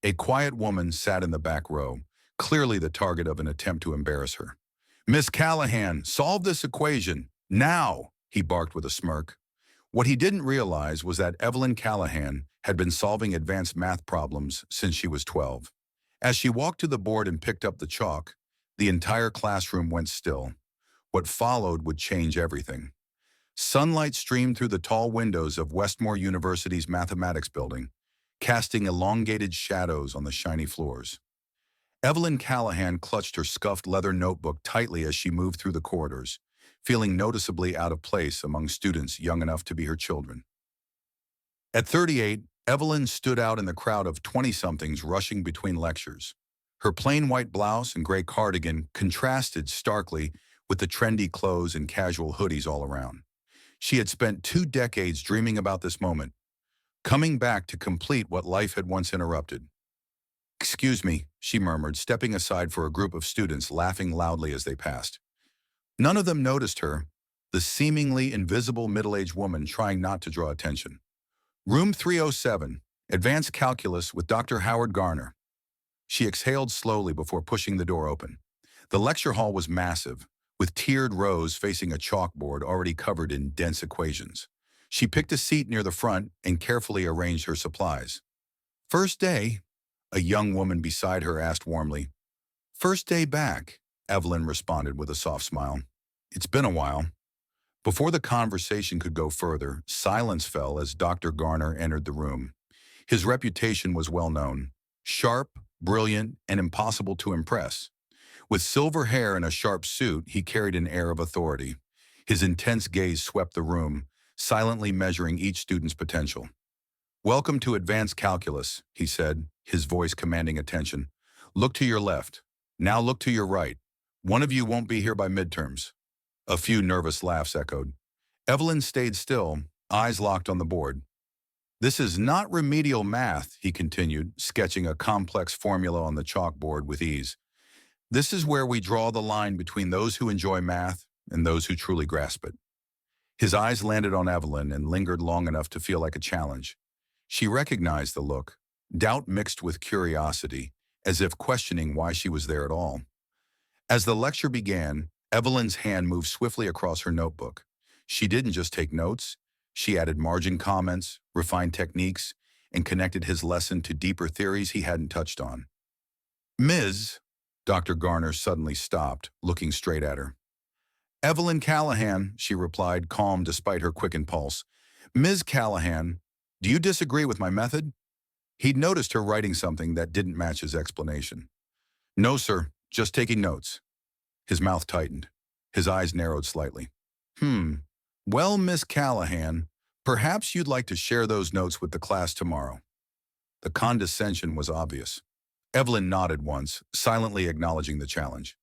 A quiet woman sat in the back row, clearly the target of an attempt to embarrass her. "Miss Callahan, solve this equation, now!" he barked with a smirk. What he didn't realize was that Evelyn Callahan had been solving advanced math problems since she was 12. As she walked to the board and picked up the chalk, the entire classroom went still. What followed would change everything. Sunlight streamed through the tall windows of Westmore University's mathematics building, casting elongated shadows on the shiny floors. Evelyn Callahan clutched her scuffed leather notebook tightly as she moved through the corridors, feeling noticeably out of place among students young enough to be her children. At 38, Evelyn stood out in the crowd of 20-somethings rushing between lectures. Her plain white blouse and gray cardigan contrasted starkly with the trendy clothes and casual hoodies all around. She had spent 2 decades dreaming about this moment, coming back to complete what life had once interrupted. "Excuse me," she murmured, stepping aside for a group of students laughing loudly as they passed. None of them noticed her, the seemingly invisible middle-aged woman trying not to draw attention. "Room 307, Advanced Calculus with Dr. Howard Garner." She exhaled slowly before pushing the door open. The lecture hall was massive, with tiered rows facing a chalkboard already covered in dense equations. She picked a seat near the front and carefully arranged her supplies. "First day?" a young woman beside her asked warmly. "First day back," Evelyn responded with a soft smile. "It's been a while." Before the conversation could go further, silence fell as Dr. Garner entered the room. His reputation was well known: sharp, brilliant, and impossible to impress. With silver hair and a sharp suit, he carried an air of authority. His intense gaze swept the room, silently measuring each student's potential. "Welcome to Advanced Calculus," he said, his voice commanding attention. "Look to your left. Now look to your right. One of you won't be here by midterms." A few nervous laughs echoed. Evelyn stayed still, eyes locked on the board. "This is not remedial math," he continued, sketching a complex formula on the chalkboard with ease. "This is where we draw the line between those who enjoy math and those who truly grasp it." His eyes landed on Evelyn and lingered long enough to feel like a challenge. She recognized the look, doubt mixed with curiosity, as if questioning why she was there at all. As the lecture began, Evelyn's hand moved swiftly across her notebook. She didn't just take notes, she added margin comments, refined techniques, and connected his lesson to deeper theories he hadn't touched on. "Ms." Dr. Garner suddenly stopped, looking straight at her. "Evelyn Callahan," she replied, calm despite her quickened pulse. "Ms. Callahan, do you disagree with my method?" He'd noticed her writing something that didn't match his explanation. "No, sir, just taking notes." His mouth tightened. His eyes narrowed slightly. Well, Miss Callahan, perhaps you'd like to share those notes with the class tomorrow." The condescension was obvious. Evelyn nodded once, silently acknowledging the challenge.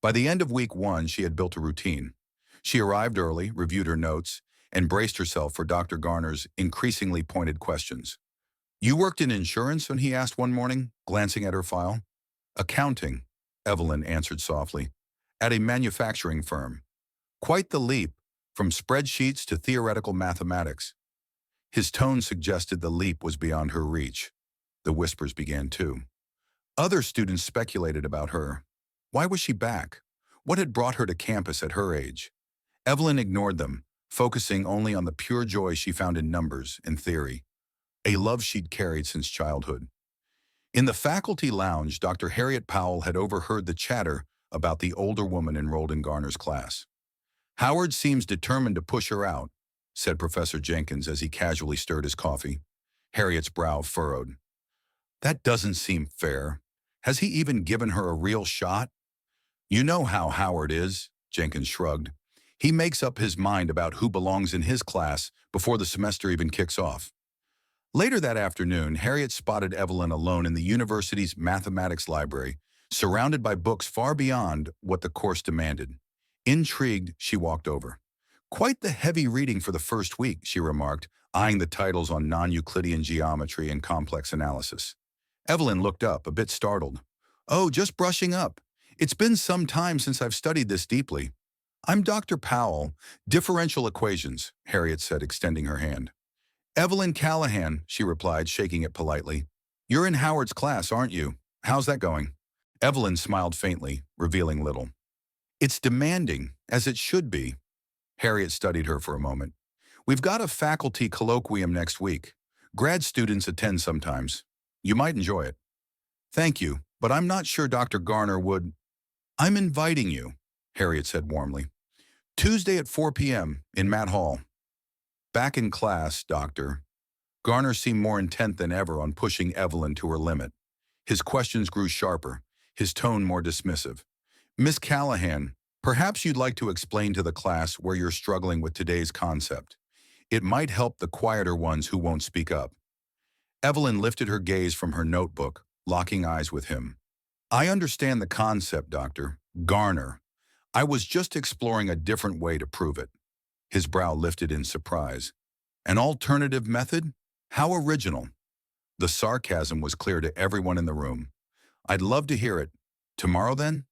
By the end of week 1, she had built a routine. She arrived early, reviewed her notes, and braced herself for Dr. Garner's increasingly pointed questions. "You worked in insurance?" he asked one morning, glancing at her file. "Accounting," Evelyn answered softly. "At a manufacturing firm." Quite the leap, from spreadsheets to theoretical mathematics. His tone suggested the leap was beyond her reach. The whispers began too. Other students speculated about her. Why was she back? What had brought her to campus at her age? Evelyn ignored them, focusing only on the pure joy she found in numbers and theory, a love she'd carried since childhood. In the faculty lounge, Dr. Harriet Powell had overheard the chatter about the older woman enrolled in Garner's class. "Howard seems determined to push her out," said Professor Jenkins as he casually stirred his coffee. Harriet's brow furrowed. "That doesn't seem fair. Has he even given her a real shot?" "You know how Howard is," Jenkins shrugged. "He makes up his mind about who belongs in his class before the semester even kicks off." Later that afternoon, Harriet spotted Evelyn alone in the university's mathematics library, surrounded by books far beyond what the course demanded. Intrigued, she walked over. "Quite the heavy reading for the first week," she remarked, eyeing the titles on non-Euclidean geometry and complex analysis. Evelyn looked up, a bit startled. "Oh, just brushing up. It's been some time since I've studied this deeply." "I'm Dr. Powell. Differential equations," Harriet said, extending her hand. "Evelyn Callahan," she replied, shaking it politely. You're in Howard's class, aren't you? How's that going? Evelyn smiled faintly, revealing little. It's demanding, as it should be. Harriet studied her for a moment. We've got a faculty colloquium next week. Grad students attend sometimes. You might enjoy it. Thank you, but I'm not sure Dr. Garner would. I'm inviting you, Harriet said warmly. Tuesday at 4 p.m. in Matt Hall. Back in class, Doctor. Garner seemed more intent than ever on pushing Evelyn to her limit. His questions grew sharper, his tone more dismissive. Miss Callahan, perhaps you'd like to explain to the class where you're struggling with today's concept. It might help the quieter ones who won't speak up. Evelyn lifted her gaze from her notebook, locking eyes with him. I understand the concept, Doctor. Garner. I was just exploring a different way to prove it. His brow lifted in surprise. An alternative method? How original. The sarcasm was clear to everyone in the room. I'd love to hear it. Tomorrow, then?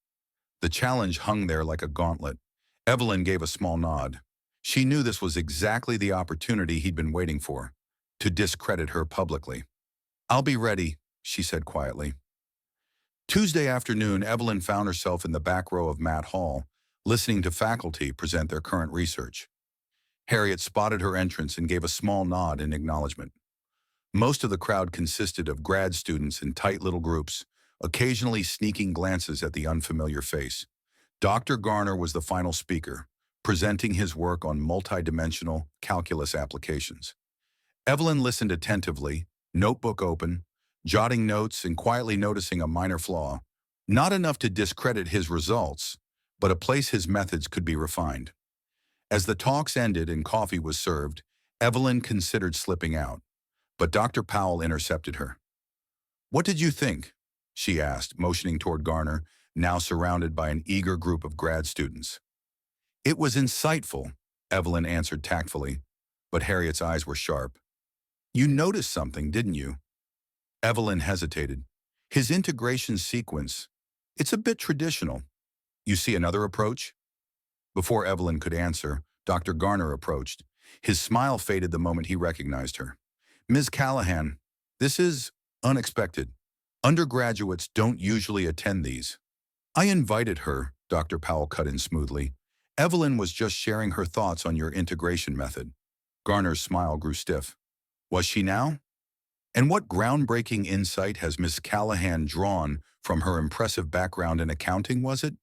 The challenge hung there like a gauntlet. Evelyn gave a small nod. She knew this was exactly the opportunity he'd been waiting for, to discredit her publicly. I'll be ready, she said quietly. Tuesday afternoon, Evelyn found herself in the back row of Matt Hall, listening to faculty present their current research. Harriet spotted her entrance and gave a small nod in acknowledgement. Most of the crowd consisted of grad students in tight little groups, occasionally sneaking glances at the unfamiliar face. Dr. Garner was the final speaker, presenting his work on multidimensional calculus applications. Evelyn listened attentively, notebook open, jotting notes and quietly noticing a minor flaw, not enough to discredit his results, but a place his methods could be refined. As the talks ended and coffee was served, Evelyn considered slipping out, but Dr. Powell intercepted her. What did you think? She asked, motioning toward Garner, now surrounded by an eager group of grad students. It was insightful, Evelyn answered tactfully, but Harriet's eyes were sharp. You noticed something, didn't you? Evelyn hesitated. His integration sequence, it's a bit traditional. You see another approach? Before Evelyn could answer, Dr. Garner approached. His smile faded the moment he recognized her. Ms. Callahan, this is unexpected. Undergraduates don't usually attend these. I invited her, Dr. Powell cut in smoothly. Evelyn was just sharing her thoughts on your integration method. Garner's smile grew stiff. Was she now? And what groundbreaking insight has Miss Callahan drawn from her impressive background in accounting, was it?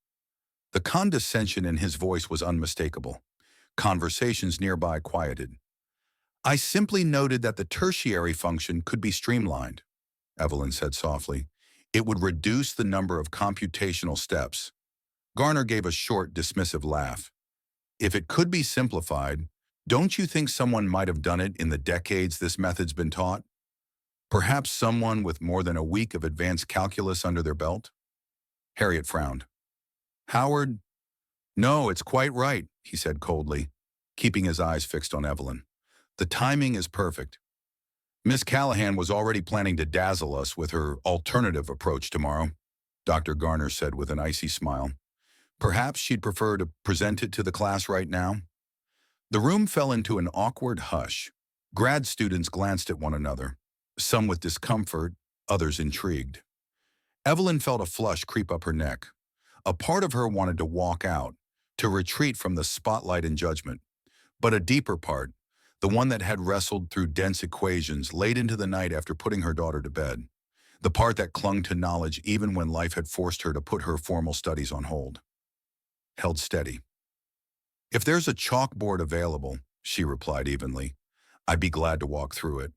The condescension in his voice was unmistakable. Conversations nearby quieted. I simply noted that the tertiary function could be streamlined, Evelyn said softly. It would reduce the number of computational steps. Garner gave a short, dismissive laugh. If it could be simplified, don't you think someone might have done it in the decades this method's been taught? Perhaps someone with more than a week of advanced calculus under their belt? Harriet frowned. Howard? No, it's quite right, he said coldly, keeping his eyes fixed on Evelyn. The timing is perfect. Miss Callahan was already planning to dazzle us with her alternative approach tomorrow, Dr. Garner said with an icy smile. Perhaps she'd prefer to present it to the class right now? The room fell into an awkward hush. Grad students glanced at one another, some with discomfort, others intrigued. Evelyn felt a flush creep up her neck. A part of her wanted to walk out, to retreat from the spotlight and judgment. But a deeper part, the one that had wrestled through dense equations late into the night after putting her daughter to bed, the part that clung to knowledge even when life had forced her to put her formal studies on hold, held steady. If there's a chalkboard available, she replied evenly, I'd be glad to walk through it.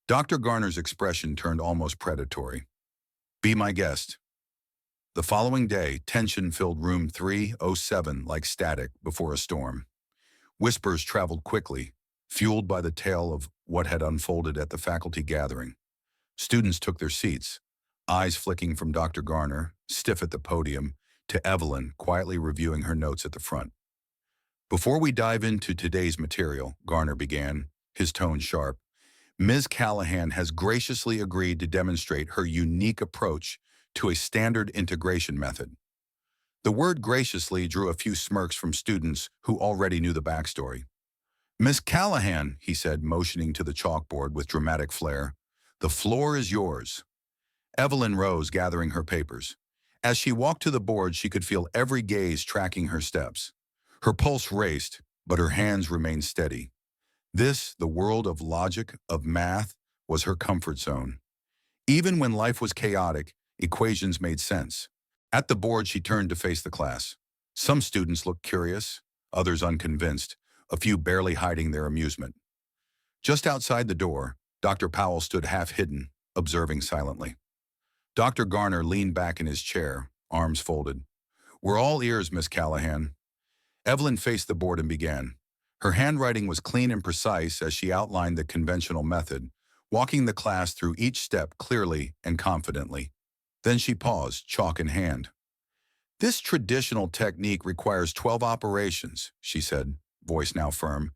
Dr. Garner's expression turned almost predatory. Be my guest. The following day, tension filled room 307 like static before a storm. Whispers traveled quickly, fueled by the tale of what had unfolded at the faculty gathering. Students took their seats, eyes flicking from Dr. Garner, stiff at the podium, to Evelyn, quietly reviewing her notes at the front. Before we dive into today's material, Garner began, his tone sharp, Ms. Callahan has graciously agreed to demonstrate her unique approach to a standard integration method. The word graciously drew a few smirks from students who already knew the backstory. Miss Callahan, he said, motioning to the chalkboard with dramatic flair, The floor is yours. Evelyn rose, gathering her papers. As she walked to the board, she could feel every gaze tracking her steps. Her pulse raced, but her hands remained steady. This, the world of logic, of math, was her comfort zone. Even when life was chaotic, equations made sense. At the board, she turned to face the class. Some students looked curious, others unconvinced, a few barely hiding their amusement. Just outside the door, Dr. Powell stood half-hidden, observing silently. Dr. Garner leaned back in his chair, arms folded. "We're all ears, Miss Callahan." Evelyn faced the board and began. Her handwriting was clean and precise as she outlined the conventional method, walking the class through each step clearly and confidently. Then she paused, chalk in hand. "This traditional technique requires 12 operations," she said, voice now firm.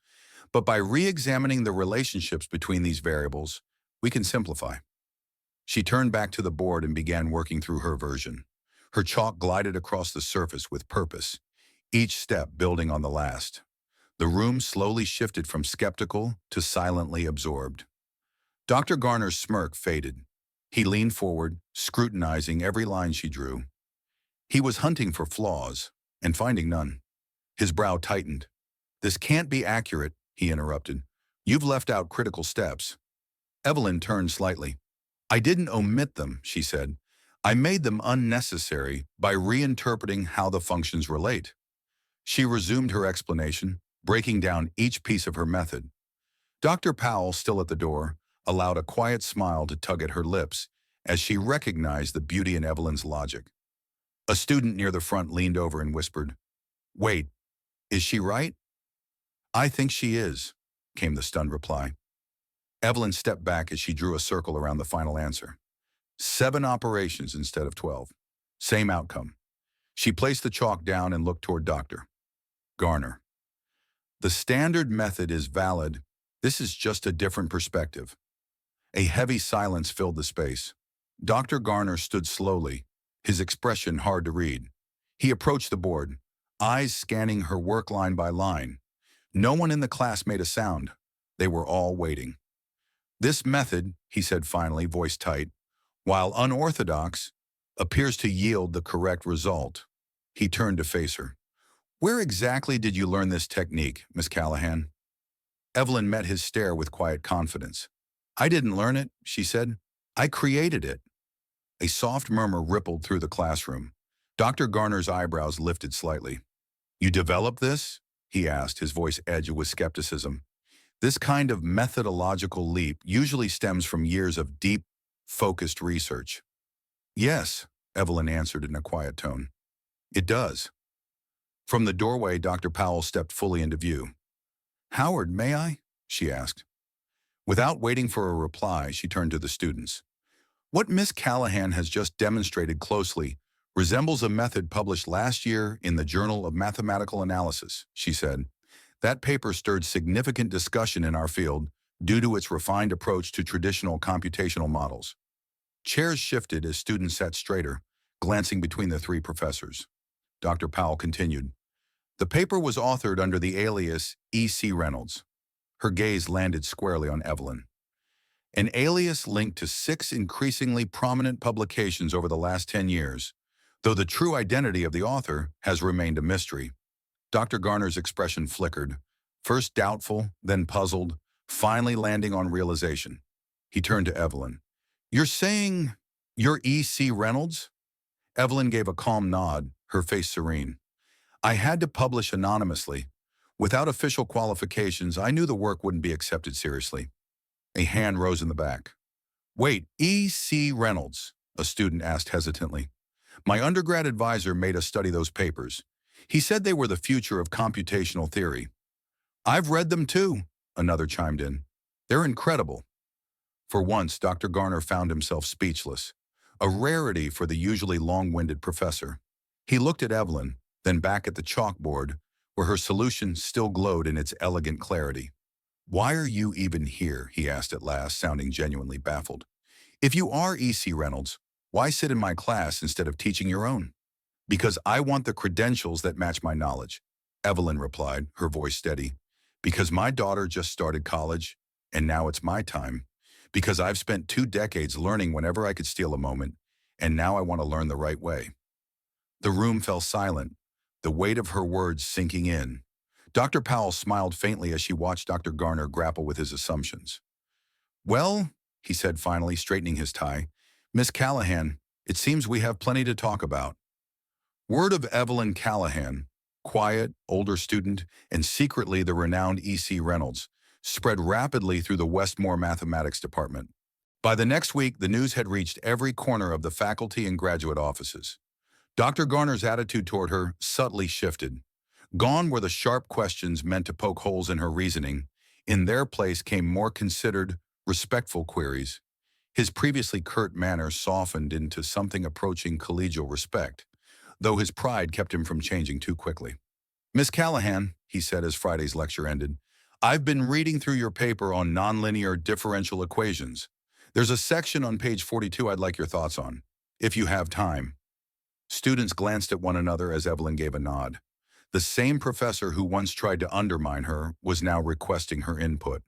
"But by re-examining the relationships between these variables, we can simplify." She turned back to the board and began working through her version. Her chalk glided across the surface with purpose, each step building on the last. The room slowly shifted from skeptical to silently absorbed. Dr. Garner's smirk faded. He leaned forward, scrutinizing every line she drew. He was hunting for flaws and finding none. His brow tightened. "This can't be accurate," he interrupted. "You've left out critical steps." Evelyn turned slightly. "I didn't omit them," she said. "I made them unnecessary by reinterpreting how the functions relate." She resumed her explanation, breaking down each piece of her method. Dr. Powell, still at the door, allowed a quiet smile to tug at her lips as she recognized the beauty in Evelyn's logic. A student near the front leaned over and whispered, "Wait, is she right?" "I think she is," came the stunned reply. Evelyn stepped back as she drew a circle around the final answer. 7 operations instead of 12. Same outcome. She placed the chalk down and looked toward Dr. Garner. "The standard method is valid. This is just a different perspective." A heavy silence filled the space. Dr. Garner stood slowly, his expression hard to read. He approached the board, eyes scanning her work line by line. No one in the class made a sound. They were all waiting. "This method," he said finally, voice tight, "while unorthodox, appears to yield the correct result." He turned to face her. "Where exactly did you learn this technique, Miss Callahan?" Evelyn met his stare with quiet confidence. "I didn't learn it," she said. "I created it." A soft murmur rippled through the classroom. Dr. Garner's eyebrows lifted slightly. "You developed this?" he asked, his voice edged with skepticism. "This kind of methodological leap usually stems from years of deep, focused research." "Yes," Evelyn answered in a quiet tone. "It does." From the doorway, Dr. Powell stepped fully into view. "Howard, may I?" she asked. Without waiting for a reply, she turned to the students. "What Miss Callahan has just demonstrated closely resembles a method published last year in the Journal of Mathematical Analysis," she said. "That paper stirred significant discussion in our field due to its refined approach to traditional computational models." Chairs shifted as students sat straighter, glancing between the 3 professors. Dr. Powell continued. "The paper was authored under the alias E.C. Reynolds." Her gaze landed squarely on Evelyn. "An alias linked to 6 increasingly prominent publications over the last 10 years, though the true identity of the author has remained a mystery." Dr. Garner's expression flickered, first doubtful, then puzzled, finally landing on realization. He turned to Evelyn. "You're saying you're E.C. Reynolds?" Evelyn gave a calm nod, her face serene. "I had to publish anonymously. Without official qualifications, I knew the work wouldn't be accepted seriously." A hand rose in the back. "Wait, E.C. Reynolds?" a student asked hesitantly. "My undergrad advisor made us study those papers. He said they were the future of computational theory." "I've read them too," another chimed in. "They're incredible." For once, Dr. Garner found himself speechless, a rarity for the usually long-winded professor. He looked at Evelyn, then back at the chalkboard, where her solution still glowed in its elegant clarity. "Why are you even here?" he asked at last, sounding genuinely baffled. "If you are E.C. Reynolds, why sit in my class instead of teaching your own?" "Because I want the credentials that match my knowledge," Evelyn replied, her voice steady. "Because my daughter just started college, and now it's my time. Because I've spent 2 decades learning whenever I could steal a moment, and now I want to learn the right way. The room fell silent, the weight of her words sinking in. Dr. Powell smiled faintly as she watched Dr. Garner grapple with his assumptions. Well, he said finally, straightening his tie, Miss Callahan, it seems we have plenty to talk about. Word of Evelyn Callahan, quiet, older student, and secretly the renowned E.C. Reynolds, spread rapidly through the Westmore Mathematics Department. By the next week, the news had reached every corner of the faculty and graduate offices. Dr. Garner's attitude toward her subtly shifted. Gone were the sharp questions meant to poke holes in her reasoning. In their place came more considered, respectful queries. His previously curt manner softened into something approaching collegial respect, though his pride kept him from changing too quickly. Miss Callahan, he said as Friday's lecture ended, I've been reading through your paper on nonlinear differential equations. There's a section on page 42 I'd like your thoughts on, if you have time. Students glanced at one another as Evelyn gave a nod. The same professor who once tried to undermine her was now requesting her input.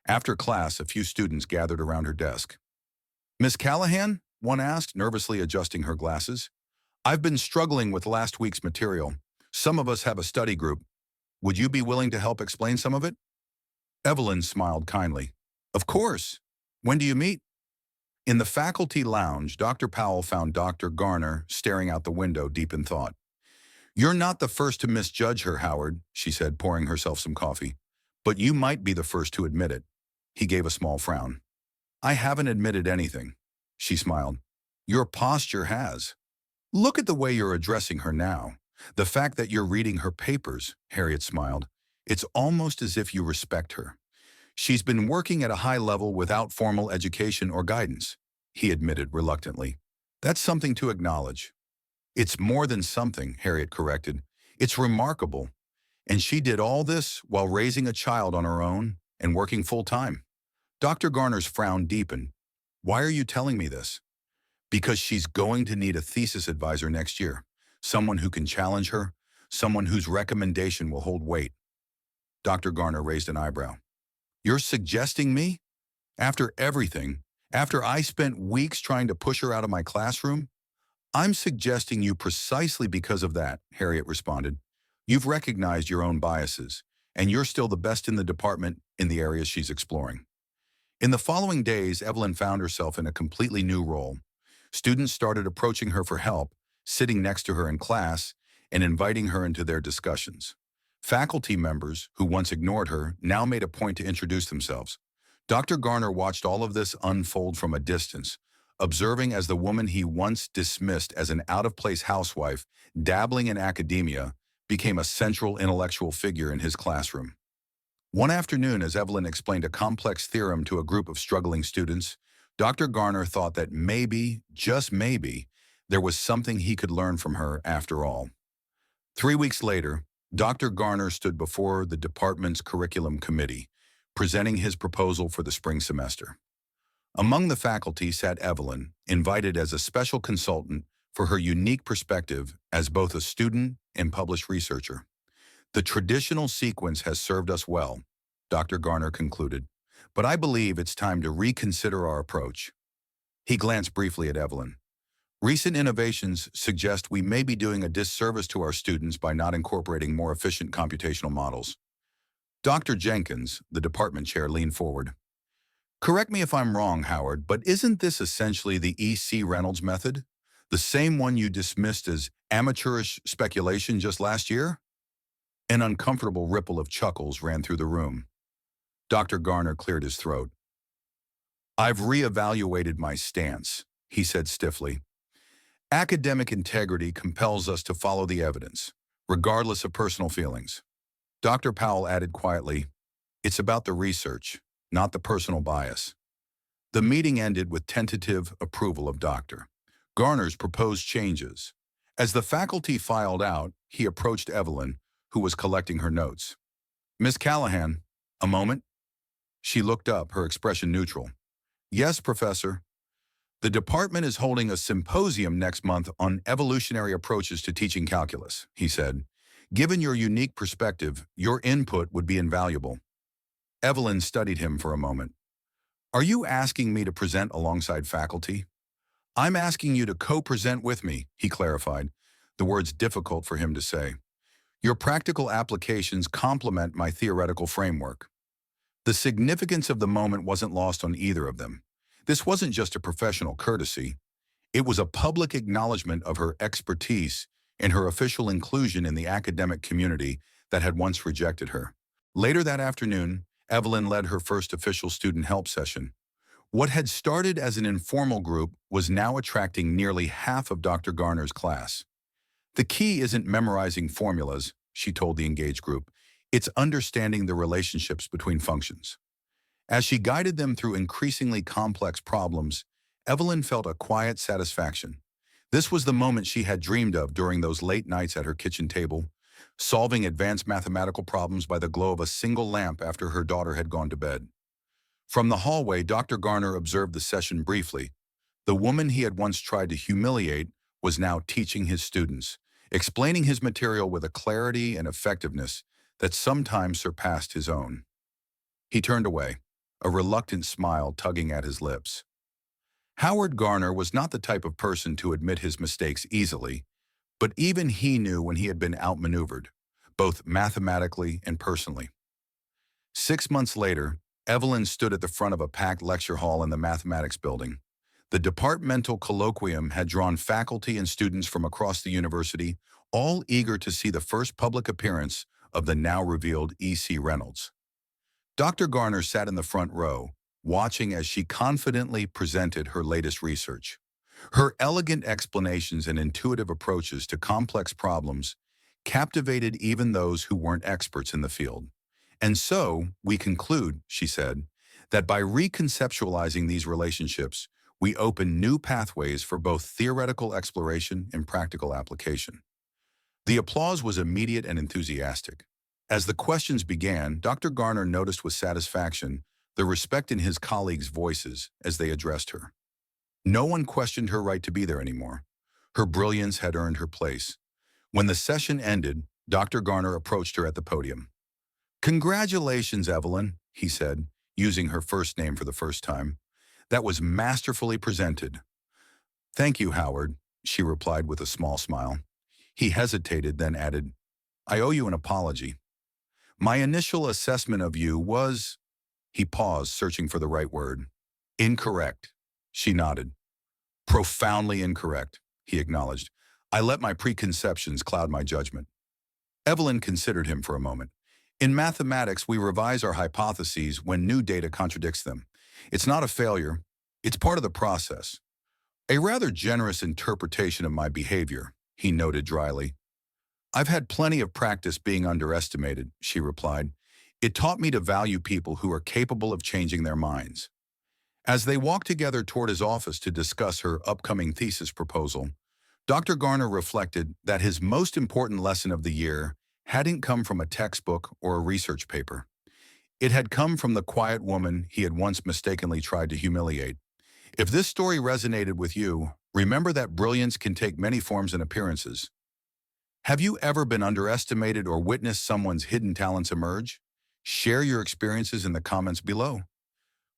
After class, a few students gathered around her desk. Miss Callahan? One asked, nervously adjusting her glasses. I've been struggling with last week's material. Some of us have a study group. Would you be willing to help explain some of it? Evelyn smiled kindly. Of course. When do you meet? In the faculty lounge, Dr. Powell found Dr. Garner staring out the window deep in thought. You're not the first to misjudge her, Howard, she said, pouring herself some coffee. But you might be the first to admit it. He gave a small frown. I haven't admitted anything, she smiled. Your posture has. Look at the way you're addressing her now. The fact that you're reading her papers, Harriet smiled. It's almost as if you respect her. She's been working at a high level without formal education or guidance, he admitted reluctantly. That's something to acknowledge. It's more than something, Harriet corrected. It's remarkable. And she did all this while raising a child on her own and working full-time. Dr. Garner's frown deepened. Why are you telling me this? Because she's going to need a thesis advisor next year. Someone who can challenge her, someone whose recommendation will hold weight. Dr. Garner raised an eyebrow. You're suggesting me? After everything, after I spent weeks trying to push her out of my classroom? I'm suggesting you precisely because of that, Harriet responded. You've recognized your own biases, and you're still the best in the department in the areas she's exploring. In the following days, Evelyn found herself in a completely new role. Students started approaching her for help, sitting next to her in class, and inviting her into their discussions. Faculty members, who once ignored her, now made a point to introduce themselves. Dr. Garner watched all of this unfold from a distance, observing as the woman he once dismissed as an out-of-place housewife, dabbling in academia, became a central intellectual figure in his classroom. One afternoon, as Evelyn explained a complex theorem to a group of struggling students, Dr. Garner thought that maybe, just maybe, there was something he could learn from her after all. 3 weeks later, Dr. Garner stood before the department's curriculum committee, presenting his proposal for the spring semester. Among the faculty sat Evelyn, invited as a special consultant for her unique perspective as both a student and published researcher. The traditional sequence has served us well, Dr. Garner concluded, but I believe it's time to reconsider our approach. He glanced briefly at Evelyn. Recent innovations suggest we may be doing a disservice to our students by not incorporating more efficient computational models. Dr. Jenkins, the department chair, leaned forward. Correct me if I'm wrong, Howard, but isn't this essentially the E.C. Reynolds method? The same one you dismissed as amateurish speculation just last year? An uncomfortable ripple of chuckles ran through the room. Dr. Garner cleared his throat. I've reevaluated my stance, he said stiffly. Academic integrity compels us to follow the evidence, regardless of personal feelings. Dr. Powell added quietly, it's about the research, not the personal bias. The meeting ended with tentative approval of Dr. Garner's proposed changes. As the faculty filed out, he approached Evelyn, who was collecting her notes. Miss Callahan, a moment? She looked up, her expression neutral. Yes, Professor. The department is holding a symposium next month on evolutionary approaches to teaching calculus, he said. Given your unique perspective, your input would be invaluable. Evelyn studied him for a moment. Are you asking me to present alongside faculty? I'm asking you to co-present with me, he clarified, the words difficult for him to say. Your practical applications complement my theoretical framework. The significance of the moment wasn't lost on either of them. This wasn't just a professional courtesy. It was a public acknowledgement of her expertise and her official inclusion in the academic community that had once rejected her. Later that afternoon, Evelyn led her first official student help session. What had started as an informal group was now attracting nearly half of Dr. Garner's class. The key isn't memorizing formulas, she told the engaged group. It's understanding the relationships between functions. As she guided them through increasingly complex problems, Evelyn felt a quiet satisfaction. This was the moment she had dreamed of during those late nights at her kitchen table, solving advanced mathematical problems by the glow of a single lamp after her daughter had gone to bed. From the hallway, Dr. Garner observed the session briefly. The woman he had once tried to humiliate was now teaching his students, explaining his material with a clarity and effectiveness that sometimes surpassed his own. He turned away, a reluctant smile tugging at his lips. Howard Garner was not the type of person to admit his mistakes easily, but even he knew when he had been outmaneuvered, both mathematically and personally. 6 months later, Evelyn stood at the front of a packed lecture hall in the mathematics building. The departmental colloquium had drawn faculty and students from across the university, all eager to see the first public appearance of the now revealed E.C. Reynolds. Dr. Garner sat in the front row, watching as she confidently presented her latest research. Her elegant explanations and intuitive approaches to complex problems captivated even those who weren't experts in the field. And so, we conclude, she said, that by reconceptualizing these relationships, we open new pathways for both theoretical exploration and practical application. The applause was immediate and enthusiastic. As the questions began, Dr. Garner noticed with satisfaction the respect in his colleagues' voices as they addressed her. No one questioned her right to be there anymore. Her brilliance had earned her place. When the session ended, Dr. Garner approached her at the podium. "Congratulations, Evelyn," he said, using her first name for the first time. "That was masterfully presented." "Thank you, Howard," she replied with a small smile. He hesitated, then added, "I owe you an apology. My initial assessment of you was—" He paused, searching for the right word. "Incorrect." She nodded. "Profoundly incorrect," he acknowledged. "I let my preconceptions cloud my judgment." Evelyn considered him for a moment. "In mathematics, we revise our hypotheses when new data contradicts them. It's not a failure. It's part of the process." "A rather generous interpretation of my behavior," he noted dryly. "I've had plenty of practice being underestimated," she replied. "It taught me to value people who are capable of changing their minds." As they walked together toward his office to discuss her upcoming thesis proposal, Dr. Garner reflected that his most important lesson of the year hadn't come from a textbook or a research paper. It had come from the quiet woman he had once mistakenly tried to humiliate. If this story resonated with you, remember that brilliance can take many forms and appearances. Have you ever been underestimated or witnessed someone's hidden talents emerge? Share your experiences in the comments below.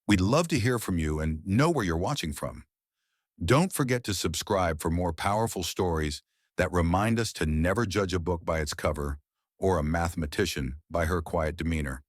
We'd love to hear from you and know where you're watching from. Don't forget to subscribe for more powerful stories that remind us to never judge a book by its cover or a mathematician by her quiet demeanor.